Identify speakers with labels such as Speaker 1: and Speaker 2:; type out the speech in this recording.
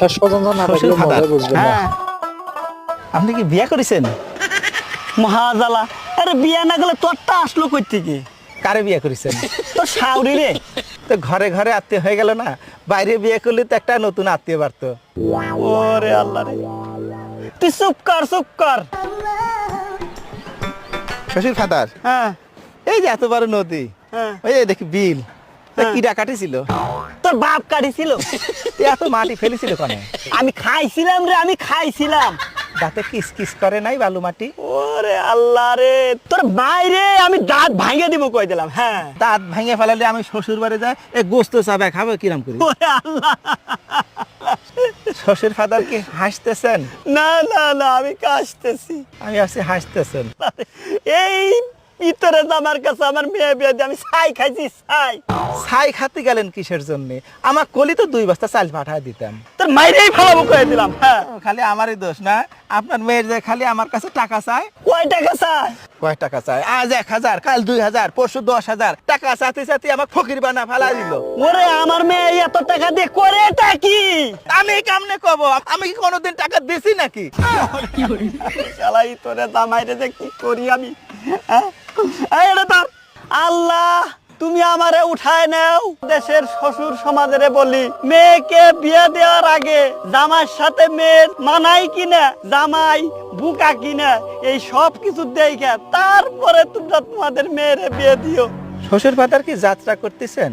Speaker 1: শেষ পর্যন্ত না দেখলে মজা বুঝবেন না।
Speaker 2: হ্যাঁ আপনি কি বিয়ে করেছেন? মহাজালা, আরে বিয়ে না গেলে তোরটা আসলো কই থেকে?
Speaker 3: কারে বিয়ে করেছেন?
Speaker 2: তোর শাউরি রে।
Speaker 3: তো ঘরে ঘরে আত্মীয় হয়ে গেল না, বাইরে বিয়ে করলে তো একটা নতুন আত্মীয় বাড়তো।
Speaker 2: ওরে আল্লাহ রে, তুই চুপ কর।
Speaker 3: শ্বশুর ফাদার,
Speaker 2: হ্যাঁ
Speaker 3: এই যে এত বড় নদী,
Speaker 2: হ্যাঁ
Speaker 3: ওই যে দেখি বিল, তা
Speaker 2: হ্যাঁ।
Speaker 3: কিরা কাটিছিল?
Speaker 2: তোর বাপ কাটিছিল।
Speaker 3: এত মাটি ফেলেছিল কেন?
Speaker 2: আমি খাইছিলাম।
Speaker 3: দাঁতে কিস কিস করে নাই বালু মাটি?
Speaker 2: ওরে আল্লাহ রে, তোর বাইরে আমি দাঁত ভাঙে দিব কই দিলাম। হ্যাঁ
Speaker 3: দাঁত ভেঙে ফেলালে আমি শ্বশুর বাড়ি যাই, এই গোস্ত চাবে খাবো কিরাম করি?
Speaker 2: ওরে আল্লাহ,
Speaker 3: শ্বশুর ফাদার কি হাসতেছেন?
Speaker 2: না আমি কাশতেছি।
Speaker 3: আমি আছি হাসতেছেন।
Speaker 2: এই ভিতরে আমার কাছে আমার মেয়ে বিয়ে দিয়ে আমি ছাই খাইছি।
Speaker 3: ছাই খাতে গেলেন কিসের জন্য? আমার কলি তো 2 বস্তা চাল পাঠায় দিতাম।
Speaker 2: তোর মাইরেই ফালাবো কয়ে দিলাম। হ্যাঁ
Speaker 3: খালি আমারই দোষ না, আপনার মেয়ের যে খালি আমার কাছে টাকা চায়।
Speaker 2: কয় টাকা চাই?
Speaker 3: কয় টাকা চায়? আজ 1000, কাল 2000, পরশু 10,000 টাকা চাতে আমার ফকির বানা ফেলা দিল।
Speaker 2: ওরে আমার মেয়ে এত টাকা দিয়ে করেটা কি?
Speaker 3: আমি কেমনে কব? আমি কি কোনোদিন টাকা দিছি নাকি?
Speaker 2: শালাই তোরে জামাইরে যে কি করি আমি। হ্যাঁ? এই রে তোর আল্লাহ, তুমি আমারে উঠায় নাও। দেশের শ্বশুর সমাজেরে বলি, মেয়েকে বিয়ে দেওয়ার আগে জামাইয়ের সাথে মেয়ের মানাই কিনা, জামাই বুকা কিনা, এই সব কিছু দেখে তারপরে তোমরা তোমাদের মেয়েরে বিয়ে দিও।
Speaker 3: শ্বশুর ফাদার কি যাত্রা করতেছেন?